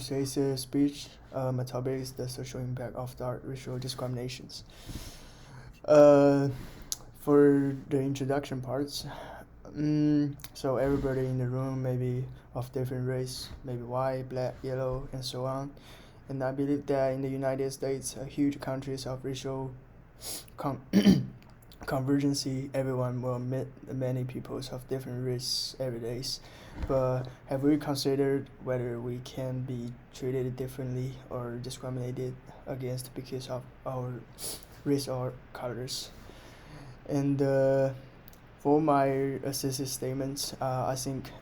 Today's speech, my topic is the social impact of the racial discriminations. Uh, for the introduction parts, so everybody in the room may be of different race, maybe white, black, yellow, and so on. And I believe that in the United States, a huge countries of racial con- convergency, everyone will meet many peoples of different race every day. But have we considered whether we can be treated differently or discriminated against because of our race or colors? And for my assisted statements, I think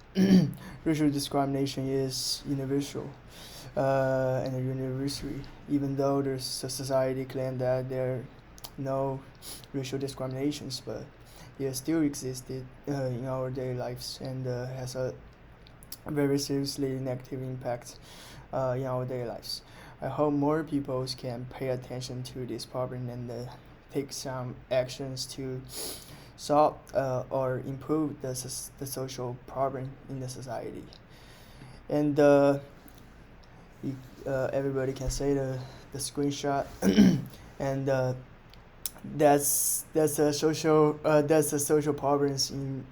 racial discrimination is universal and a university, even though there's a society claim that there are no racial discriminations, but it still existed in our daily lives and has a very seriously negative impact in our daily lives. I hope more people can pay attention to this problem and take some actions to solve or improve the social problem in the society. And everybody can say the screenshot and that's a social problems in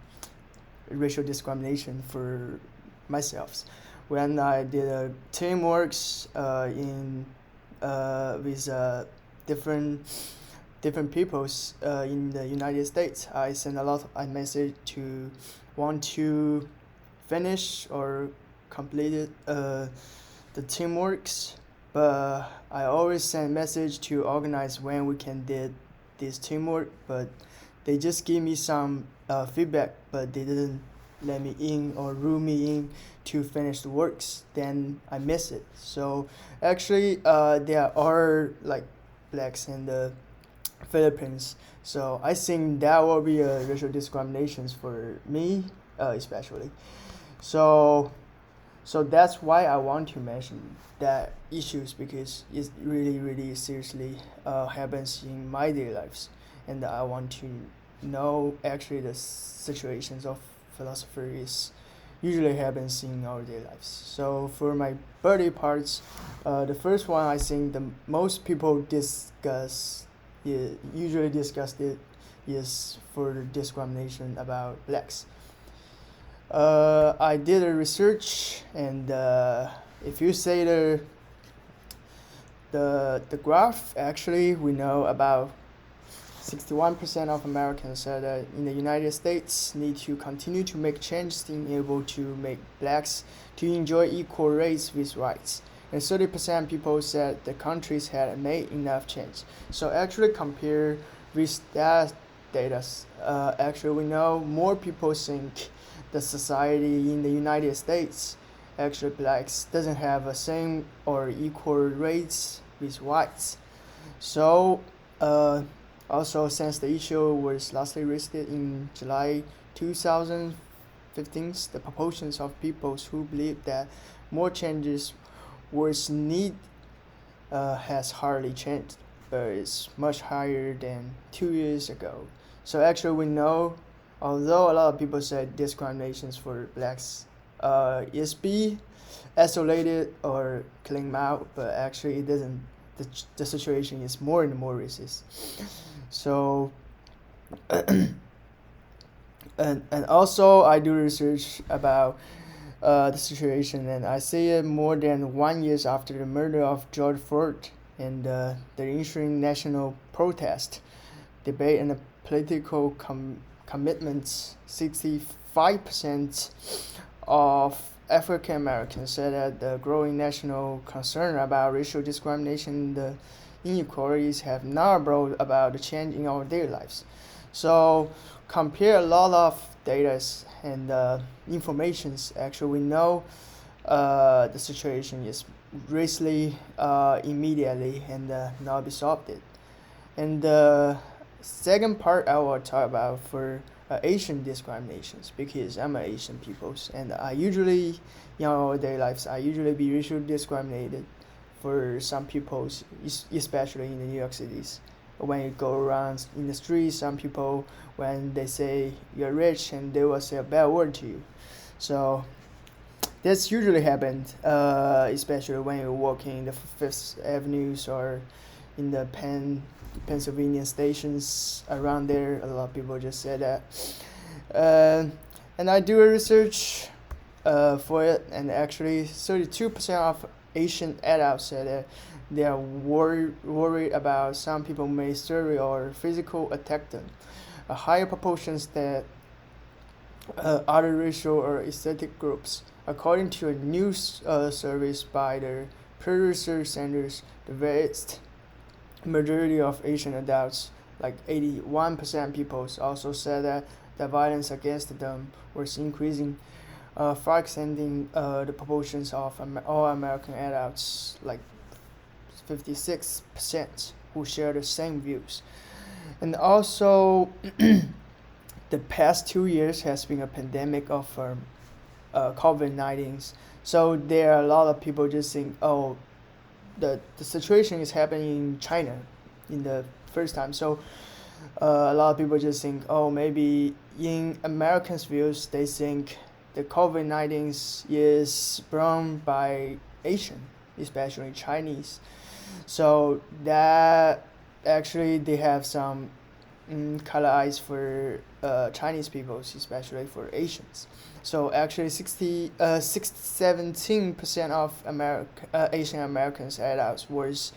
racial discrimination for myself. When I did teamworks in with different peoples in the United States, I sent a lot of message to want to finish or complete it, the teamworks, but I always send message to organize when we can did this teamwork, but they just give me some feedback, but they didn't let me in or rule me in to finish the works. Then I miss it. So actually, there are like blacks in the Philippines. So I think that will be a racial discriminations for me, especially. So so that's why I want to mention that issues because it really seriously happens in my daily lives, and I want to know actually the situations of philosopher is usually happens in our daily lives. So for my birthday parts, the first one I think the most people usually discuss it is for the discrimination about blacks. I did a research, and if you say the graph, actually we know about 61% of Americans said that in the United States need to continue to make changes in able to make blacks to enjoy equal rights with rights. And 30% people said the countries had made enough change. So actually compare with that data, actually we know more people think the society in the United States, actually blacks doesn't have the same or equal rights with whites. So also since the issue was lastly listed in July 2015, the proportions of people who believe that more changes was needed has hardly changed, but it's much higher than 2 years ago. So actually we know, although a lot of people said discriminations for blacks is be isolated or clean out, but actually it doesn't. The situation is more and more racist. So and also I do research about the situation, and I see it more than 1 year after the murder of George Floyd and the ensuing national protest, debate, and the political commitments. 65% of African Americans said that the growing national concern about racial discrimination and the inequalities have now brought about the change in our daily lives. So compare a lot of data and informations. Actually, we know the situation is recently, immediately, and now be solved it. And the second part I will talk about for Asian discriminations, because I'm an Asian peoples, and I usually in our daily lives I usually be racially discriminated for some peoples, especially in the New York cities. When you go around in the streets, some people when they say you're rich and they will say a bad word to you. So This usually happens, especially when you're walking in the Fifth Avenues or in the Pennsylvania stations around there. A lot of people just say that. Uh, and I do a research for it, and actually 32% of Asian adults said that they are worried about some people may story or physical attack them. A higher proportions that other racial or aesthetic groups. According to a new survey by the Pew Research Centers, the vast majority of Asian adults, like 81% people, also said that the violence against them was increasing, far exceeding the proportions of all American adults, like 56%, who share the same views. And also, the past 2 years has been a pandemic of COVID-19. So there are a lot of people just think, oh, the situation is happening in China in the first time. So a lot of people just think, oh, maybe in Americans' views, they think the COVID-19 is brought by Asian, especially Chinese. So that actually they have some color eyes for Chinese people, especially for Asians. So actually 17% of Asian Americans adults was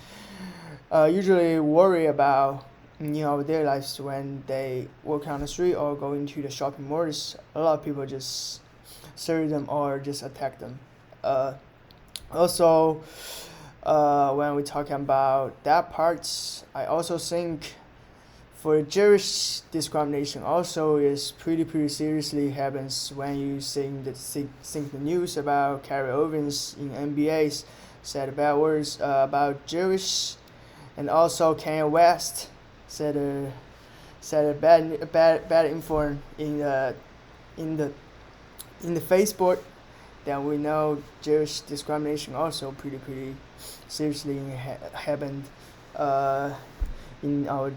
usually worry about their lives when they walk on the street or going to the shopping malls. A lot of people just serve them or just attack them. Also, when we're talking about that parts, I also think for Jewish discrimination also is pretty seriously happens when you think the news about Kyrie Irving's in NBA's said bad words about Jewish, and also Kanye West said a bad info in the Facebook. Then we know Jewish discrimination also pretty seriously happened in our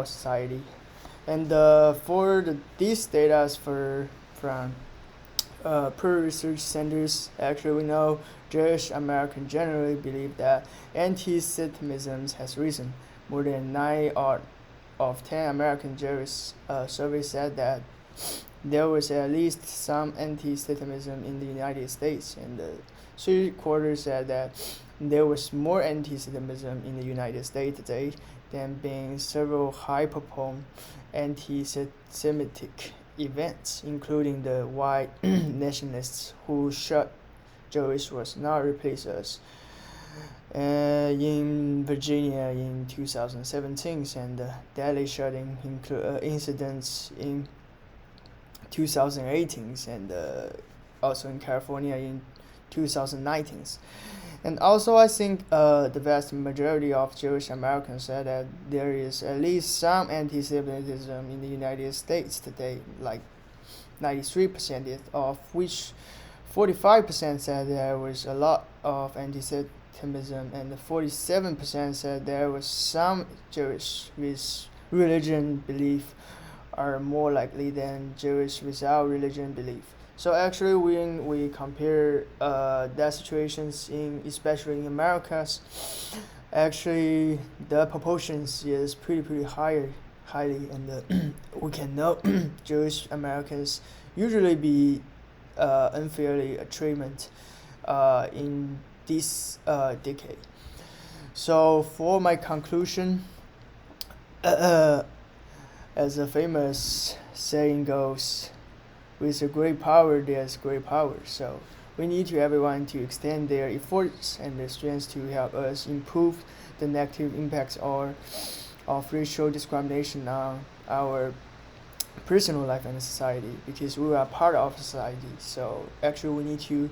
society. And for these data from Pew Research Centers, actually we know Jewish Americans generally believe that anti-Semitism has risen. More than 9 out of 10 American Jewish surveys said that there was at least some anti-Semitism in the United States, and the 3/4 said that there was more anti-Semitism in the United States today than being several high-profile anti-Semitic events, including the white nationalists who shot Jewish was not replaced us in Virginia in 2017, and the deadly shooting incidents in 2018, and also in California in 2019. And also, I think the vast majority of Jewish Americans said that there is at least some anti-Semitism in the United States today, like 93%, of which 45% said there was a lot of anti-Semitism, and 47% said there was some Jewish with religion belief are more likely than Jewish without religion belief. So actually, when we compare that situations especially in Americas, actually the proportions is pretty highly, and we can know Jewish Americans usually be unfairly treatment in this decade. So for my conclusion, as a famous saying goes, with a great power, there's great power. So we need everyone to extend their efforts and their strengths to help us improve the negative impacts of racial discrimination on our personal life and society, because we are part of society. So actually we need to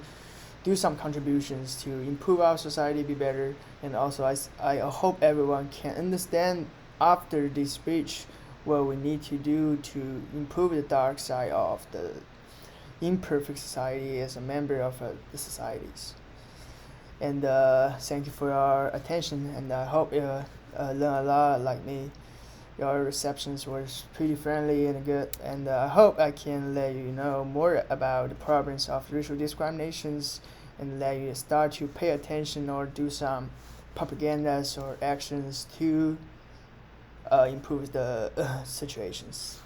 do some contributions to improve our society, be better. And also I hope everyone can understand after this speech what we need to do to improve the dark side of the imperfect society as a member of the societies. And thank you for your attention, and I hope you learn a lot like me. your receptions was pretty friendly and good, and I hope I can let you know more about the problems of racial discriminations and let you start to pay attention or do some propagandas or actions to improve the situations.